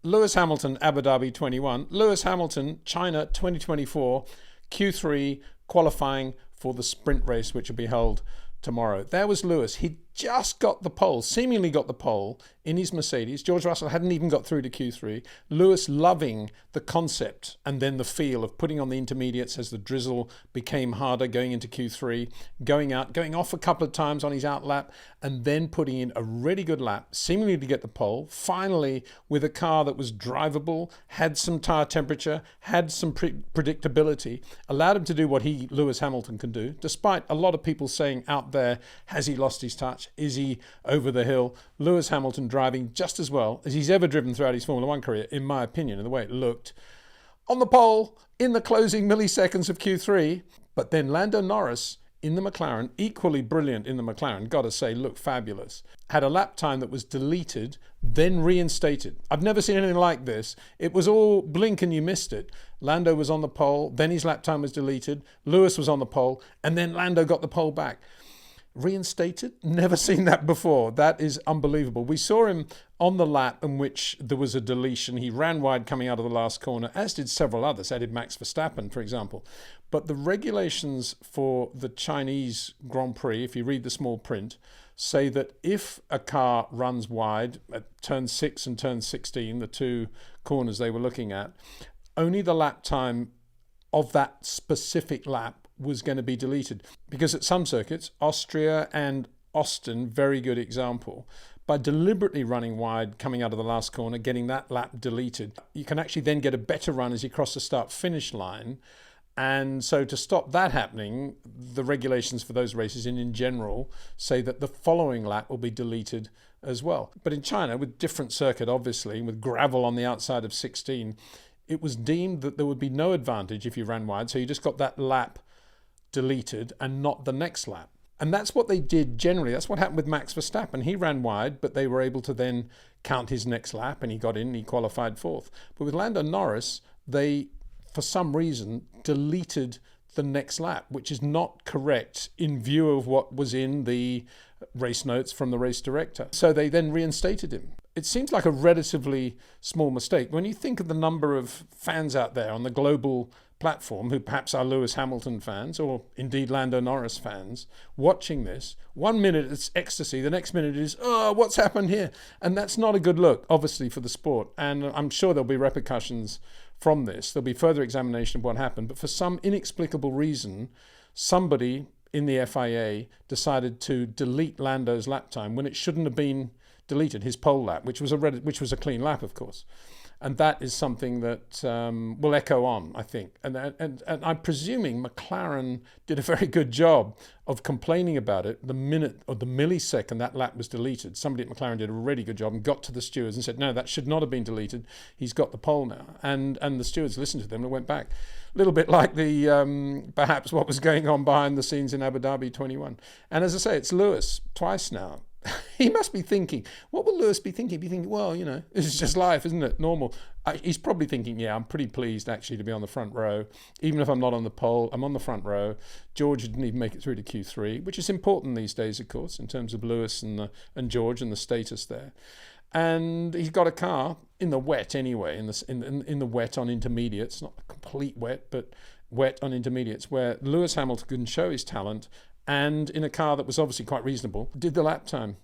Lewis Hamilton, Abu Dhabi 21. Lewis Hamilton, China 2024, Q3 qualifying for the sprint race, which will be held tomorrow. There was Lewis. He just got the pole, seemingly got the pole in his Mercedes. George Russell hadn't even got through to Q3. Lewis loving the concept and then the feel of putting on the intermediates as the drizzle became harder going into Q3, going off a couple of times on his out lap, and then putting in a really good lap, seemingly to get the pole, finally with a car that was drivable, had some tyre temperature, had some predictability, allowed him to do what Lewis Hamilton can do, despite a lot of people saying out there, has he lost his touch? Is he over the hill? Lewis Hamilton driving just as well as he's ever driven throughout his Formula One career, in my opinion, and the way it looked. On the pole, in the closing milliseconds of Q3, but then Lando Norris in the McLaren, equally brilliant in the McLaren, gotta say, looked fabulous. Had a lap time that was deleted, then reinstated. I've never seen anything like this. It was all blink and you missed it. Lando was on the pole, then his lap time was deleted, Lewis was on the pole, and then Lando got the pole back. Reinstated? Never seen that before. That is unbelievable. We saw him on the lap in which there was a deletion. He ran wide coming out of the last corner, as did several others, as did Max Verstappen, for example. But the regulations for the Chinese Grand Prix, if you read the small print, say that if a car runs wide at turn 6 and turn 16, the two corners they were looking at, only the lap time of that specific lap was going to be deleted, because at some circuits, Austria and Aston, very good example, by deliberately running wide coming out of the last corner, getting that lap deleted, you can actually then get a better run as you cross the start finish line. And so to stop that happening, the regulations for those races in general say that the following lap will be deleted as well. But in China, with different circuit obviously, with gravel on the outside of 16, it was deemed that there would be no advantage if you ran wide, so you just got that lap deleted and not the next lap. And that's what they did generally. That's what happened with Max Verstappen. He ran wide, but they were able to then count his next lap and he got in and he qualified fourth. But with Lando Norris, they, for some reason, deleted the next lap, which is not correct in view of what was in the race notes from the race director. So they then reinstated him. It seems like a relatively small mistake. When you think of the number of fans out there on the global platform who perhaps are Lewis Hamilton fans or indeed Lando Norris fans watching this, 1 minute it's ecstasy, the next minute it is, oh, what's happened here? And that's not a good look, obviously, for the sport. And I'm sure there'll be repercussions from this. There'll be further examination of what happened. But for some inexplicable reason, somebody in the FIA decided to delete Lando's lap time when it shouldn't have been deleted, his pole lap, which was a clean lap, of course. And that is something that will echo on, I think. And I'm presuming McLaren did a very good job of complaining about it the minute or the millisecond that lap was deleted. Somebody at McLaren did a really good job and got to the stewards and said, no, that should not have been deleted. He's got the pole now. And the stewards listened to them and went back. A little bit like the perhaps what was going on behind the scenes in Abu Dhabi 21. And as I say, it's Lewis twice now. He must be thinking, what will Lewis be thinking? Be thinking, well, this is just life, isn't it? Normal. He's probably thinking, yeah, I'm pretty pleased actually to be on the front row. Even if I'm not on the pole, I'm on the front row. George didn't even make it through to Q3, which is important these days, of course, in terms of Lewis and George and the status there. And he's got a car in the wet anyway, in the wet on intermediates, not a complete wet, but wet on intermediates, where Lewis Hamilton can show his talent, and in a car that was obviously quite reasonable, did the lap time.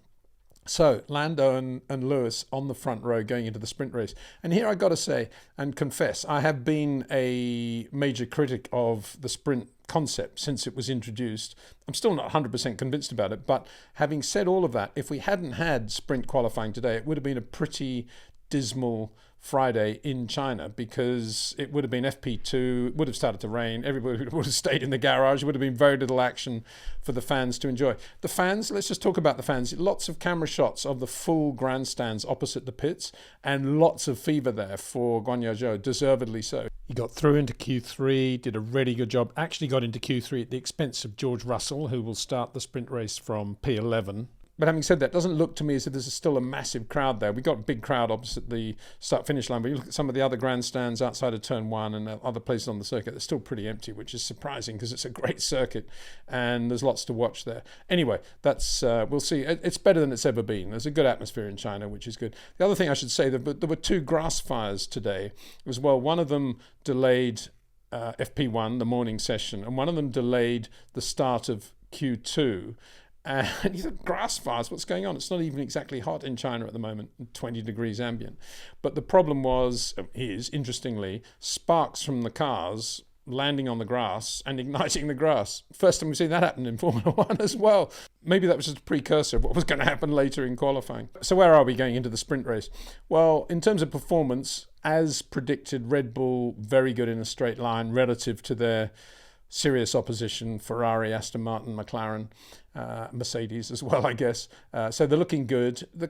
So Lando and Lewis on the front row going into the sprint race. And here I got to say and confess, I have been a major critic of the sprint concept since it was introduced. I'm still not 100% convinced about it, but having said all of that, if we hadn't had sprint qualifying today, it would have been a pretty dismal Friday in China, because it would have been FP2, it would have started to rain, everybody would have stayed in the garage, it would have been very little action for the fans to enjoy. The fans, let's just talk about the fans. Lots of camera shots of the full grandstands opposite the pits, and lots of fever there for Guan Yu Zhou, deservedly so. He got through into Q3, did a really good job, actually got into Q3 at the expense of George Russell, who will start the sprint race from P11. But having said that, it doesn't look to me as if there's still a massive crowd there. We got a big crowd opposite the start-finish line, but you look at some of the other grandstands outside of Turn 1 and other places on the circuit, they're still pretty empty, which is surprising because it's a great circuit and there's lots to watch there. Anyway, that's we'll see. It's better than it's ever been. There's a good atmosphere in China, which is good. The other thing I should say, there were 2 grass fires today as well. One of them delayed FP1, the morning session, and one of them delayed the start of Q2. And you thought, grass fires, what's going on? It's not even exactly hot in China at the moment, 20 degrees ambient. But the problem is, interestingly, sparks from the cars landing on the grass and igniting the grass. First time we've seen that happen in Formula 1 as well. Maybe that was just a precursor of what was going to happen later in qualifying. So where are we going into the sprint race? Well, in terms of performance, as predicted, Red Bull very good in a straight line relative to their serious opposition, Ferrari, Aston Martin, McLaren, Mercedes as well, I guess. So they're looking good. The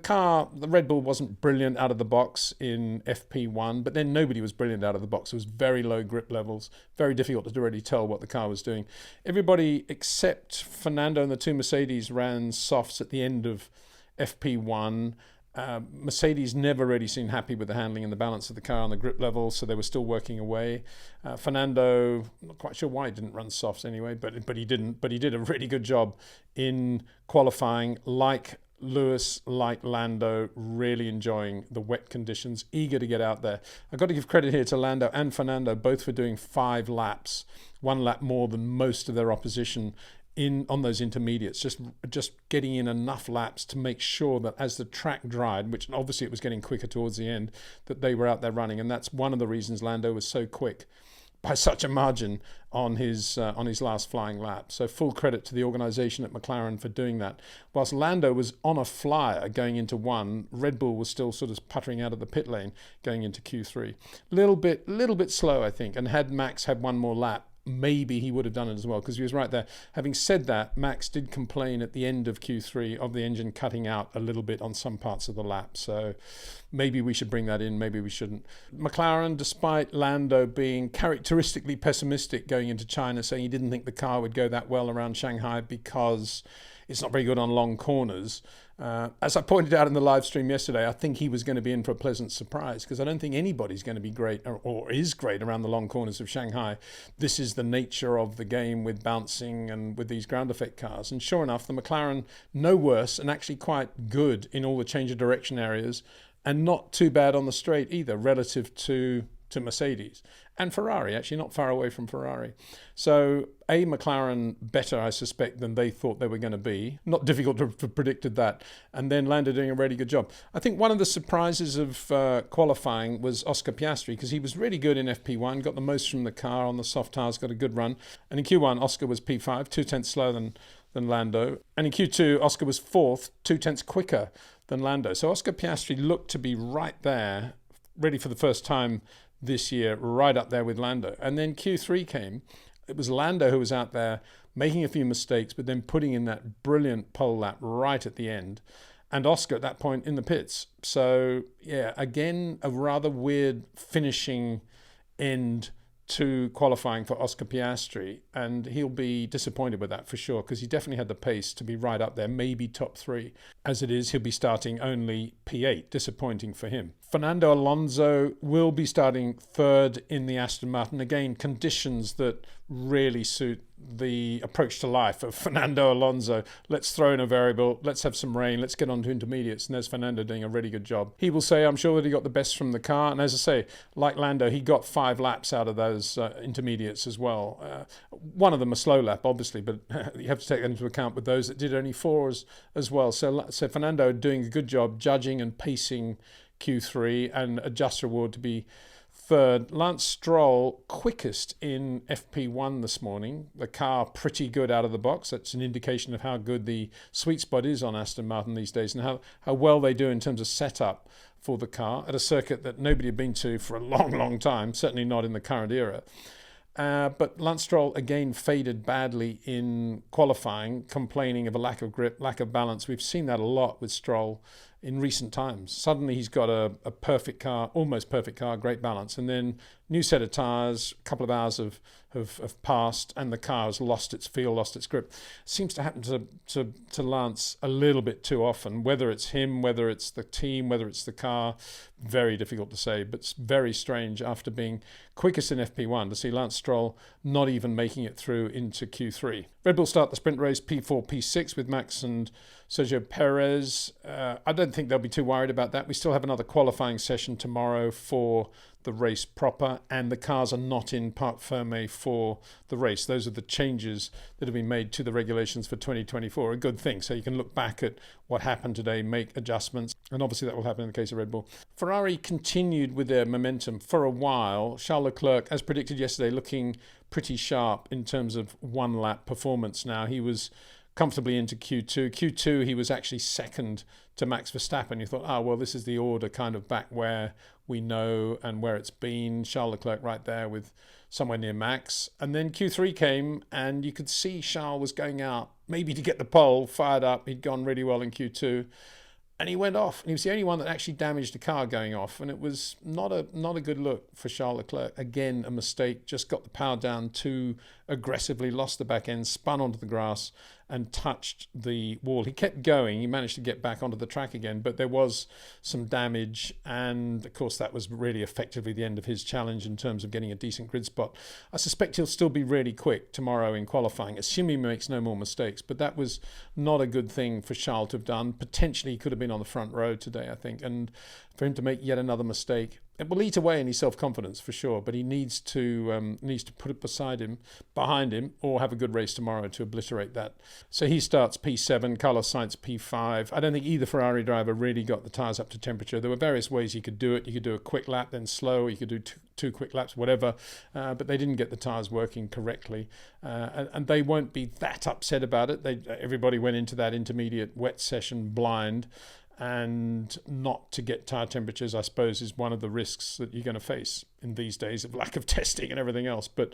Red Bull wasn't brilliant out of the box in FP1, but then nobody was brilliant out of the box. It was very low grip levels, very difficult to really tell what the car was doing. Everybody except Fernando and the 2 Mercedes ran softs at the end of FP1. Mercedes never really seemed happy with the handling and the balance of the car on the grip level, so they were still working away. Fernando, not quite sure why he didn't run softs anyway, but he didn't. But he did a really good job in qualifying, like Lewis, like Lando, really enjoying the wet conditions, eager to get out there. I've got to give credit here to Lando and Fernando, both for doing 5 laps, 1 lap more than most of their opposition on those intermediates, just getting in enough laps to make sure that as the track dried, which obviously it was getting quicker towards the end, that they were out there running. And that's one of the reasons Lando was so quick by such a margin on his last flying lap. So full credit to the organisation at McLaren for doing that. Whilst Lando was on a flyer going into 1, Red Bull was still sort of puttering out of the pit lane going into Q3. Little bit slow, I think. And had Max had 1 more lap, maybe he would have done it as well, because he was right there. Having said that, Max did complain at the end of Q3 of the engine cutting out a little bit on some parts of the lap. So maybe we should bring that in, maybe we shouldn't. McLaren, despite Lando being characteristically pessimistic going into China, saying he didn't think the car would go that well around Shanghai because it's not very good on long corners. As I pointed out in the live stream yesterday, I think he was going to be in for a pleasant surprise, because I don't think anybody's going to be great or is great around the long corners of Shanghai. This is the nature of the game with bouncing and with these ground effect cars. And sure enough, the McLaren, no worse and actually quite good in all the change of direction areas, and not too bad on the straight either relative to Mercedes. And Ferrari, actually not far away from Ferrari. So McLaren better, I suspect, than they thought they were going to be. Not difficult to have predicted that. And then Lando doing a really good job. I think one of the surprises of qualifying was Oscar Piastri, because he was really good in FP1, got the most from the car on the soft tires, got a good run. And in Q1, Oscar was P5, 2/10 slower than Lando. And in Q2, Oscar was 4th, 2/10 quicker than Lando. So Oscar Piastri looked to be right there, really for the first time this year, right up there with Lando. And then Q3 came. It was Lando who was out there making a few mistakes, but then putting in that brilliant pole lap right at the end. And Oscar at that point in the pits. So, yeah, again, a rather weird finishing end to qualifying for Oscar Piastri, and he'll be disappointed with that for sure, because he definitely had the pace to be right up there, maybe top 3. As it is, he'll be starting only P8, disappointing for him. Fernando Alonso will be starting 3rd in the Aston Martin. Again, conditions that really suit the approach to life of Fernando Alonso. Let's throw in a variable, let's have some rain, let's get on to intermediates, and there's Fernando doing a really good job. He will say, I'm sure, that he got the best from the car, and as I say, like Lando, he got 5 laps out of those intermediates as well. One of them a slow lap, obviously, but you have to take that into account with those that did only 4 as well. So Fernando doing a good job judging and pacing Q3, and a just reward to be 3rd. Lance Stroll, quickest in FP1 this morning. The car pretty good out of the box. That's an indication of how good the sweet spot is on Aston Martin these days, and how well they do in terms of setup for the car at a circuit that nobody had been to for a long, long time, certainly not in the current era. But Lance Stroll again faded badly in qualifying, complaining of a lack of grip, lack of balance. We've seen that a lot with Stroll in recent times. Suddenly he's got a perfect car, almost perfect car, great balance, and then new set of tyres, a couple of hours have passed, and the car has lost its feel, lost its grip. Seems to happen to Lance a little bit too often, whether it's him, whether it's the team, whether it's the car, very difficult to say, but it's very strange after being quickest in FP1 to see Lance Stroll not even making it through into Q3. Red Bull start the sprint race P4, P6 with Max and Sergio Perez. I don't think they'll be too worried about that. We still have another qualifying session tomorrow for the race proper, and the cars are not in Parc Fermé for the race. Those are the changes that have been made to the regulations for 2024. A good thing. So you can look back at what happened today, make adjustments, and obviously that will happen in the case of Red Bull. Ferrari continued with their momentum for a while. Charles Leclerc, as predicted yesterday, looking pretty sharp in terms of one-lap performance now. He was comfortably into Q2. Q2, he was actually second to Max Verstappen. You thought, well, this is the order kind of back where we know and where it's been. Charles Leclerc right there with somewhere near Max. And then Q3 came, and you could see Charles was going out, maybe to get the pole, fired up. He'd gone really well in Q2. And he went off, and he was the only one that actually damaged the car going off, and it was not a good look for Charles Leclerc. Again, a mistake, just got the power down too aggressively, lost the back end, spun onto the grass and touched the wall. He kept going, he managed to get back onto the track again, but there was some damage, and of course that was really effectively the end of his challenge in terms of getting a decent grid spot. I suspect he'll still be really quick tomorrow in qualifying, assuming he makes no more mistakes, but that was not a good thing for Charles to have done. Potentially he could have been on the front row today, I think, and for him to make yet another mistake, it will eat away in his self-confidence for sure, but he needs to put it behind him, or have a good race tomorrow to obliterate that. So he starts P7, Carlos Sainz P5. I don't think either Ferrari driver really got the tyres up to temperature. There were various ways you could do it. You could do a quick lap, then slow, or you could do two quick laps, whatever, but they didn't get the tyres working correctly, and they won't be that upset about it. Everybody went into that intermediate wet session blind, and not to get tyre temperatures, I suppose, is one of the risks that you're going to face in these days of lack of testing and everything else. But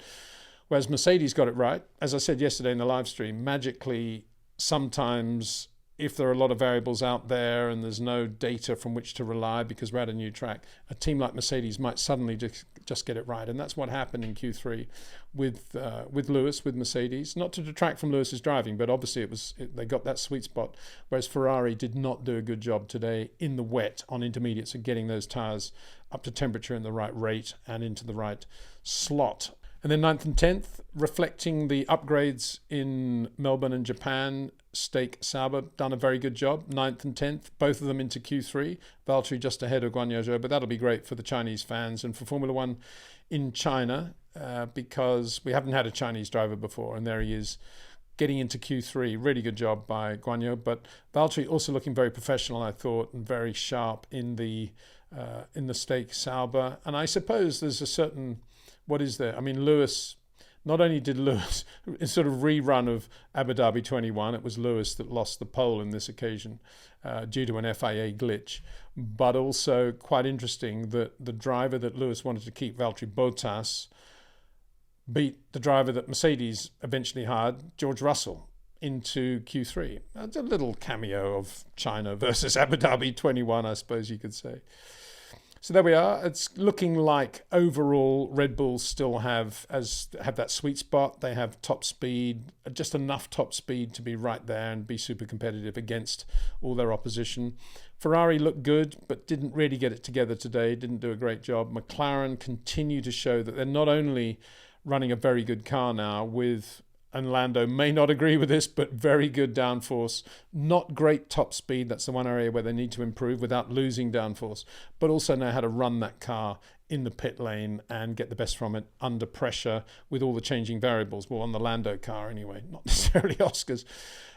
whereas Mercedes got it right, as I said yesterday in the live stream, magically, sometimes if there are a lot of variables out there and there's no data from which to rely because we're at a new track, a team like Mercedes might suddenly just get it right. And that's what happened in Q3 with Lewis, with Mercedes. Not to detract from Lewis's driving, but obviously they got that sweet spot, whereas Ferrari did not do a good job today in the wet on intermediates of getting those tyres up to temperature in the right rate and into the right slot. And then 9th and 10th, reflecting the upgrades in Melbourne and Japan, Stake Sauber done a very good job. 9th and 10th, both of them into Q3. Valtteri just ahead of Guanyu Zhou, but that'll be great for the Chinese fans and for Formula One in China, because we haven't had a Chinese driver before, and there he is getting into Q3. Really good job by Guanyu, but Valtteri also looking very professional, I thought, and very sharp in the Stake Sauber. And I suppose there's a certain... What is there? I mean, Lewis, not only did Lewis, a sort of rerun of Abu Dhabi 21, it was Lewis that lost the pole in this occasion due to an FIA glitch, but also quite interesting that the driver that Lewis wanted to keep, Valtteri Bottas, beat the driver that Mercedes eventually hired, George Russell, into Q3. That's a little cameo of China versus Abu Dhabi 21, I suppose you could say. So there we are. It's looking like overall Red Bull still have that sweet spot. They have top speed, just enough top speed to be right there and be super competitive against all their opposition. Ferrari looked good, but didn't really get it together today, didn't do a great job. McLaren continue to show that they're not only running a very good car now with... And Lando may not agree with this, but very good downforce. Not great top speed. That's the one area where they need to improve without losing downforce, but also know how to run that car in the pit lane and get the best from it under pressure with all the changing variables. Well, on the Lando car anyway, not necessarily Oscar's.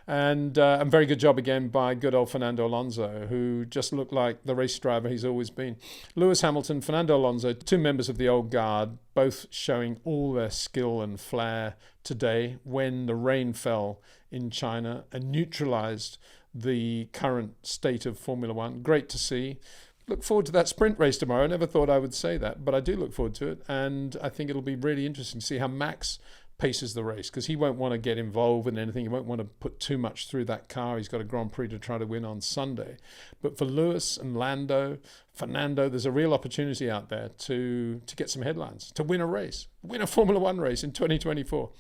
And a very good job again by good old Fernando Alonso, who just looked like the race driver he's always been. Lewis Hamilton, Fernando Alonso, two members of the old guard, both showing all their skill and flair today when the rain fell in China and neutralised the current state of Formula One. Great to see. Look forward to that sprint race tomorrow. I never thought I would say that, but I do look forward to it. And I think it'll be really interesting to see how Max paces the race, because he won't want to get involved in anything. He won't want to put too much through that car. He's got a Grand Prix to try to win on Sunday. But for Lewis and Lando, Fernando, there's a real opportunity out there to get some headlines, to win a race, win a Formula One race in 2024.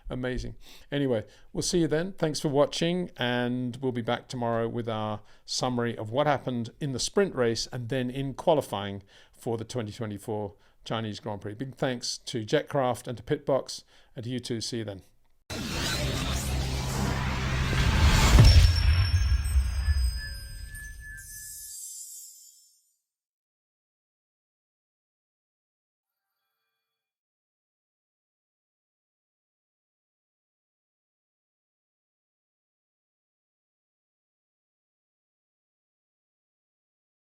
Amazing. Anyway, we'll see you then. Thanks for watching, and we'll be back tomorrow with our summary of what happened in the sprint race and then in qualifying for the 2024 Chinese Grand Prix. Big thanks to Jetcraft and to Pitbox, and to you too. See you then.